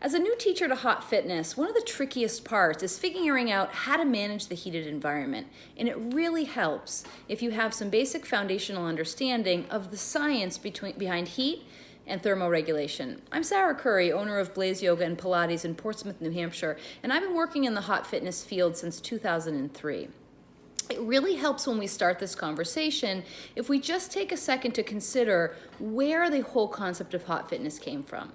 As a new teacher to hot fitness, one of the trickiest parts is figuring out how to manage the heated environment. And it really helps if you have some basic foundational understanding of the science behind heat and thermoregulation. I'm Sarah Curry, owner of Blaze Yoga and Pilates in Portsmouth, New Hampshire, and I've been working in the hot fitness field since 2003. It really helps when we start this conversation if we just take a second to consider where the whole concept of hot fitness came from.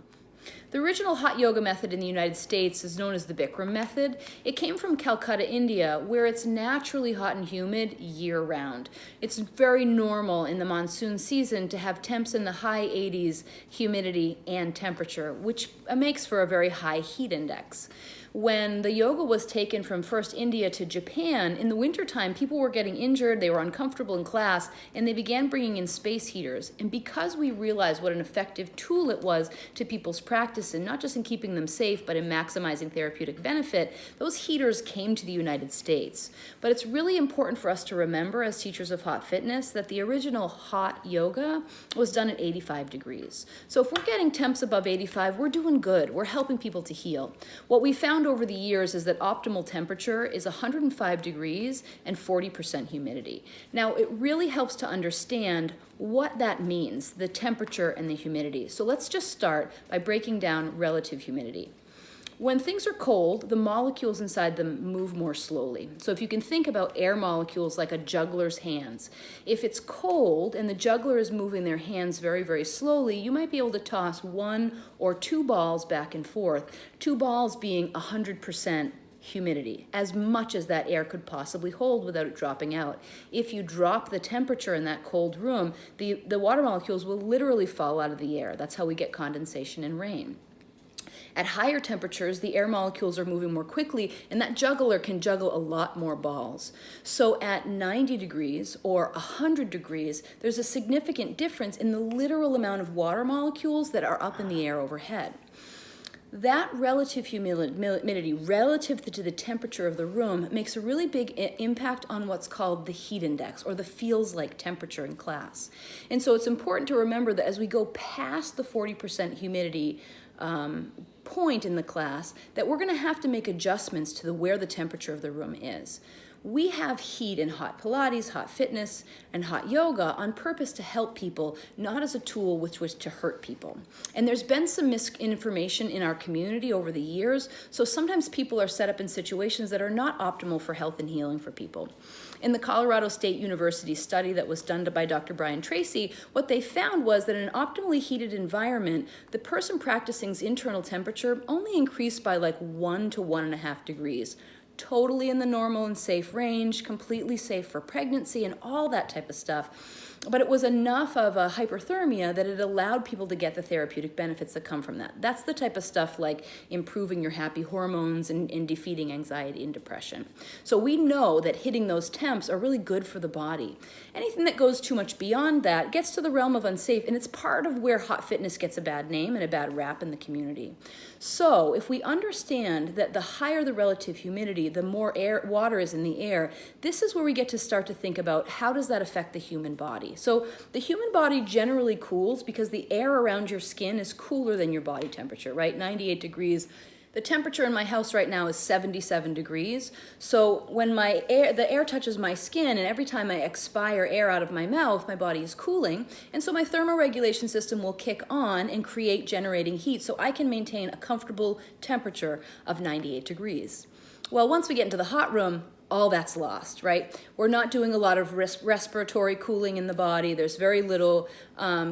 The original hot yoga method in the United States is known as the Bikram method. It came from Calcutta, India, where it's naturally hot and humid year-round. It's very normal in the monsoon season to have temps in the high 80s humidity and temperature, which makes for a very high heat index. When the yoga was taken from first India to Japan, in the wintertime, people were getting injured, they were uncomfortable in class, and they began bringing in space heaters. And because we realized what an effective tool it was to people's practice, and not just in keeping them safe, but in maximizing therapeutic benefit, those heaters came to the United States. But it's really important for us to remember as teachers of hot fitness that the original hot yoga was done at 85 degrees. So if we're getting temps above 85, we're doing good. We're helping people to heal. What we found over the years is that optimal temperature is 105 degrees and 40% humidity. Now, it really helps to understand what that means, the temperature and the humidity. So let's just start by breaking down relative humidity. When things are cold, the molecules inside them move more slowly. So if you can think about air molecules like a juggler's hands, if it's cold and the juggler is moving their hands very, very slowly, you might be able to toss 1 or 2 balls back and forth, 2 balls being 100% humidity, as much as that air could possibly hold without it dropping out. If you drop the temperature in that cold room, the water molecules will literally fall out of the air. That's how we get condensation and rain. At higher temperatures, the air molecules are moving more quickly, and that juggler can juggle a lot more balls. So at 90 degrees or 100 degrees, there's a significant difference in the literal amount of water molecules that are up in the air overhead. That relative humidity relative to the temperature of the room makes a really big impact on what's called the heat index, or the feels like temperature in class. And so it's important to remember that as we go past the 40% humidity point in the class, that we're going to have to make adjustments to where the temperature of the room is. We have heat in hot Pilates, hot fitness, and hot yoga on purpose to help people, not as a tool with which to hurt people. And there's been some misinformation in our community over the years, so sometimes people are set up in situations that are not optimal for health and healing for people. In the Colorado State University study that was done by Dr. Brian Tracy, what they found was that in an optimally heated environment, the person practicing's internal temperature only increased by like 1 to 1.5 degrees. Totally in the normal and safe range, completely safe for pregnancy and all that type of stuff. But it was enough of a hyperthermia that it allowed people to get the therapeutic benefits that come from that. That's the type of stuff like improving your happy hormones and defeating anxiety and depression. So we know that hitting those temps are really good for the body. Anything that goes too much beyond that gets to the realm of unsafe, and it's part of where hot fitness gets a bad name and a bad rap in the community. So if we understand that the higher the relative humidity, the more water is in the air, this is where we get to start to think about how does that affect the human body. So the human body generally cools because the air around your skin is cooler than your body temperature, right? 98 degrees. The temperature in my house right now is 77 degrees. So when the air touches my skin, and every time I expire air out of my mouth, my body is cooling. And so my thermoregulation system will kick on and create generating heat so I can maintain a comfortable temperature of 98 degrees. Well, once we get into the hot room, all that's lost, right? We're not doing a lot of respiratory cooling in the body. There's very little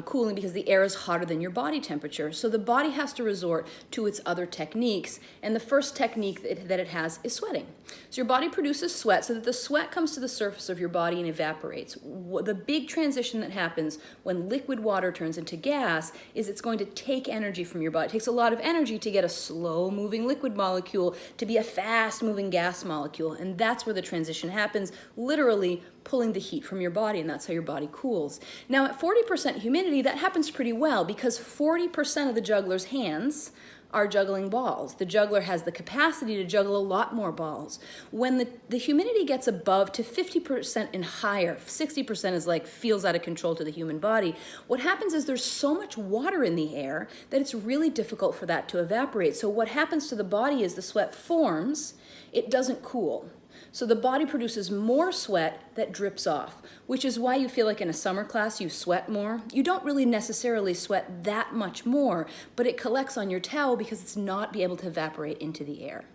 cooling because the air is hotter than your body temperature. So the body has to resort to its other techniques. And the first technique that it has is sweating. So your body produces sweat so that the sweat comes to the surface of your body and evaporates. The big transition that happens when liquid water turns into gas is it's going to take energy from your body. It takes a lot of energy to get a slow-moving liquid molecule to be a fast-moving gas molecule. And that's where the transition happens, literally pulling the heat from your body, and that's how your body cools. Now at 40% humidity, that happens pretty well because 40% of the juggler's hands are juggling balls. The juggler has the capacity to juggle a lot more balls. When the humidity gets above to 50% and higher, 60% is like feels out of control to the human body, what happens is there's so much water in the air that it's really difficult for that to evaporate. So what happens to the body is the sweat forms, it doesn't cool. So the body produces more sweat that drips off, which is why you feel like in a summer class you sweat more. You don't really necessarily sweat that much more, but it collects on your towel because it's not able to evaporate into the air.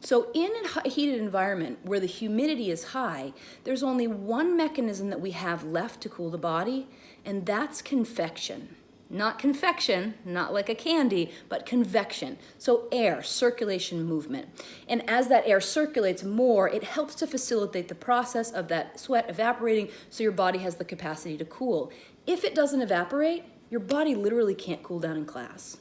So in a heated environment where the humidity is high, there's only one mechanism that we have left to cool the body, and that's convection. Not confection, not like a candy, but convection. So air, circulation, movement. And as that air circulates more, it helps to facilitate the process of that sweat evaporating so your body has the capacity to cool. If it doesn't evaporate, your body literally can't cool down in class.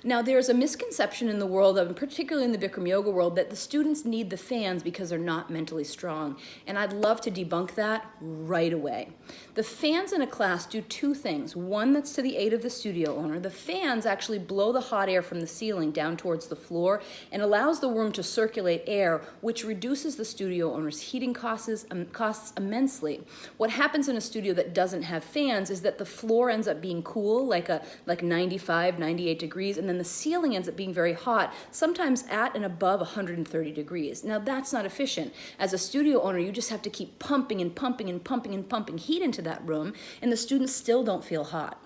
Now, there's a misconception in the world, particularly in the Bikram yoga world, that the students need the fans because they're not mentally strong. And I'd love to debunk that right away. The fans in a class do two things. One that's to the aid of the studio owner. The fans actually blow the hot air from the ceiling down towards the floor and allows the room to circulate air, which reduces the studio owner's heating costs immensely. What happens in a studio that doesn't have fans is that the floor ends up being cool, like 95, 98 degrees, and then the ceiling ends up being very hot, sometimes at and above 130 degrees. Now that's not efficient. As a studio owner, you just have to keep pumping and pumping and pumping and pumping heat into that room, and the students still don't feel hot.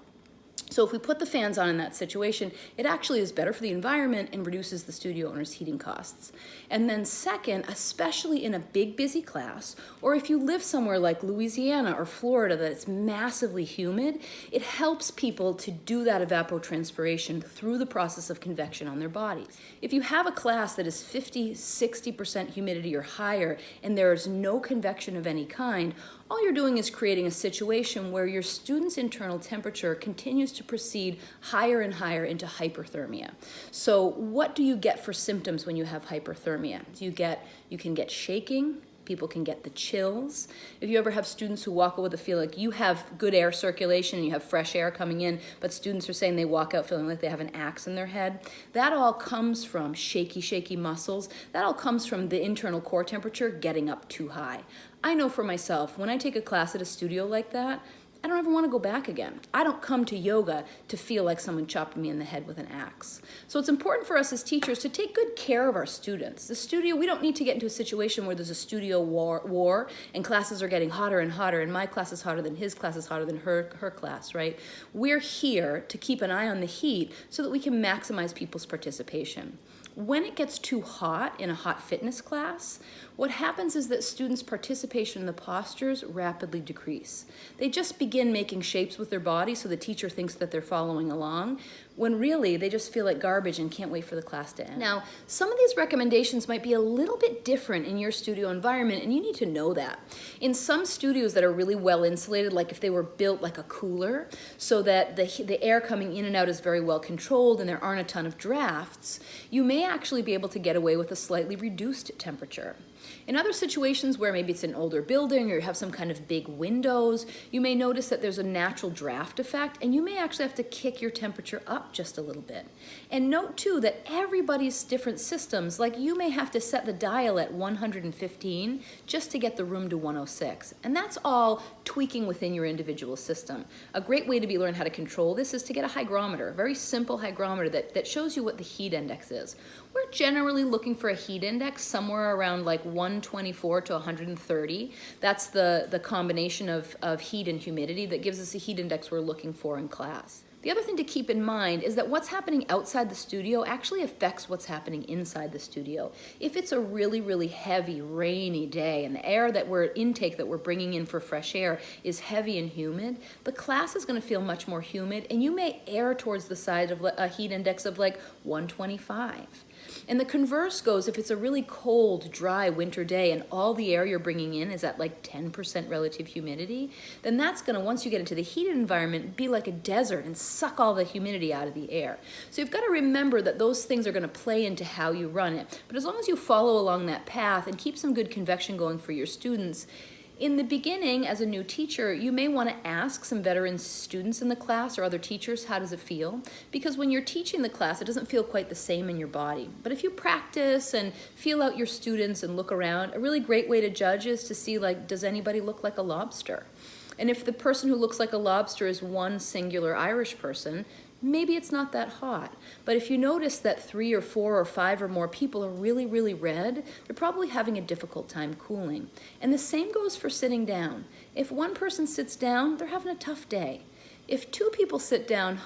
So if we put the fans on in that situation, it actually is better for the environment and reduces the studio owner's heating costs. And then second, especially in a big, busy class, or if you live somewhere like Louisiana or Florida that's massively humid, it helps people to do that evapotranspiration through the process of convection on their bodies. If you have a class that is 50, 60% humidity or higher, and there is no convection of any kind, all you're doing is creating a situation where your student's internal temperature continues to proceed higher and higher into hyperthermia. So what do you get for symptoms when you have hyperthermia? You can get shaking. People can get the chills. If you ever have students who walk out with a feel like you have good air circulation and you have fresh air coming in, but students are saying they walk out feeling like they have an axe in their head, that all comes from shaky muscles. That all comes from the internal core temperature getting up too high. I know for myself, when I take a class at a studio like that, I don't ever want to go back again. I don't come to yoga to feel like someone chopped me in the head with an axe. So it's important for us as teachers to take good care of our students. The studio, we don't need to get into a situation where there's a studio war and classes are getting hotter and hotter, and my class is hotter than his class is hotter than her class, right? We're here to keep an eye on the heat so that we can maximize people's participation. When it gets too hot in a hot fitness class, what happens is that students' participation in the postures rapidly decrease. They just begin making shapes with their body so the teacher thinks that they're following along, when really they just feel like garbage and can't wait for the class to end. Now, some of these recommendations might be a little bit different in your studio environment, and you need to know that. In some studios that are really well insulated, like if they were built like a cooler, so that the air coming in and out is very well controlled and there aren't a ton of drafts, you may actually be able to get away with a slightly reduced temperature. In other situations where maybe it's an older building or you have some kind of big windows, you may notice that there's a natural draft effect, and you may actually have to kick your temperature up just a little bit. And note too that everybody's different systems, like you may have to set the dial at 115 just to get the room to 106. And that's all tweaking within your individual system. A great way to learn how to control this is to get a hygrometer, a very simple hygrometer that shows you what the heat index is. We're generally looking for a heat index somewhere around like 124 to 130. That's the combination of heat and humidity that gives us a heat index we're looking for in class. The other thing to keep in mind is that what's happening outside the studio actually affects what's happening inside the studio. If it's a really, really heavy, rainy day and the air intake that we're bringing in for fresh air is heavy and humid, the class is going to feel much more humid, and you may err towards the side of a heat index of like 125. And the converse goes, if it's a really cold, dry winter day and all the air you're bringing in is at like 10% relative humidity, then that's going to, once you get into the heated environment, be like a desert and suck all the humidity out of the air. So you've got to remember that those things are going to play into how you run it. But as long as you follow along that path and keep some good convection going for your students, In the beginning, as a new teacher, you may want to ask some veteran students in the class or other teachers, how does it feel? Because when you're teaching the class, it doesn't feel quite the same in your body. But if you practice and feel out your students and look around, a really great way to judge is to see, like, does anybody look like a lobster? And if the person who looks like a lobster is one singular Irish person, maybe it's not that hot. But if you notice that 3 or 4 or 5 or more people are really, really red, they're probably having a difficult time cooling. And the same goes for sitting down. If one person sits down, they're having a tough day. If 2 people sit down,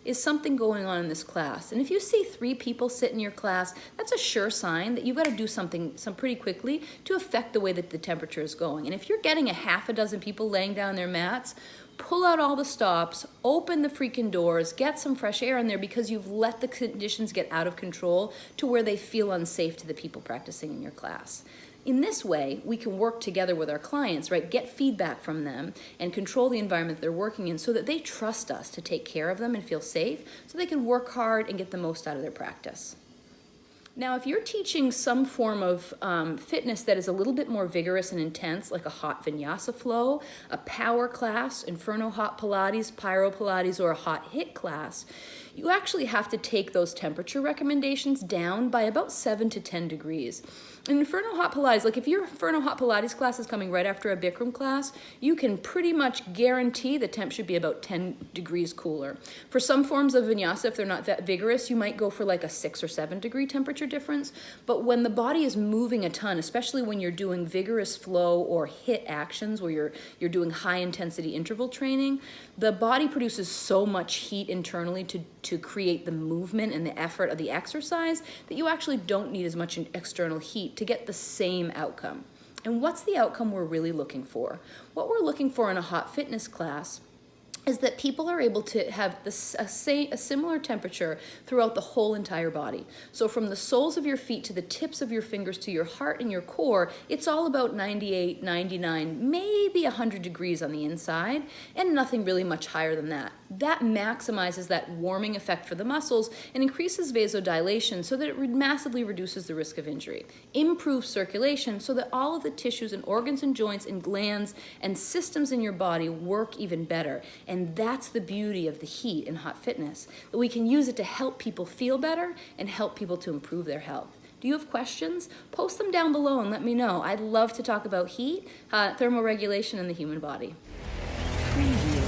is something going on in this class? And if you see 3 people sit in your class, that's a sure sign that you've got to do something pretty quickly to affect the way that the temperature is going. And if you're getting a half a dozen people laying down their mats, pull out all the stops, open the freaking doors, get some fresh air in there, because you've let the conditions get out of control to where they feel unsafe to the people practicing in your class. In this way, we can work together with our clients, right? Get feedback from them and control the environment they're working in so that they trust us to take care of them and feel safe so they can work hard and get the most out of their practice. Now, if you're teaching some form of fitness that is a little bit more vigorous and intense, like a hot vinyasa flow, a power class, Inferno Hot Pilates, Pyro Pilates, or a hot HIIT class, you actually have to take those temperature recommendations down by about 7 to 10 degrees. In Inferno Hot Pilates, like if your Inferno Hot Pilates class is coming right after a Bikram class, you can pretty much guarantee the temp should be about 10 degrees cooler. For some forms of vinyasa, if they're not that vigorous, you might go for like a 6 or 7 degree temperature difference. But when the body is moving a ton, especially when you're doing vigorous flow or HIIT actions where you're doing high intensity interval training, the body produces so much heat internally to create the movement and the effort of the exercise that you actually don't need as much external heat to get the same outcome. And what's the outcome we're really looking for? What we're looking for in a hot fitness class is that people are able to have a similar temperature throughout the whole entire body. So from the soles of your feet to the tips of your fingers to your heart and your core, it's all about 98, 99, maybe 100 degrees on the inside, and nothing really much higher than that. That maximizes that warming effect for the muscles and increases vasodilation so that it massively reduces the risk of injury. Improves circulation so that all of the tissues and organs and joints and glands and systems in your body work even better. And that's the beauty of the heat in hot fitness, that we can use it to help people feel better and help people to improve their health. Do you have questions? Post them down below and let me know. I'd love to talk about heat, thermoregulation, and the human body. Preview.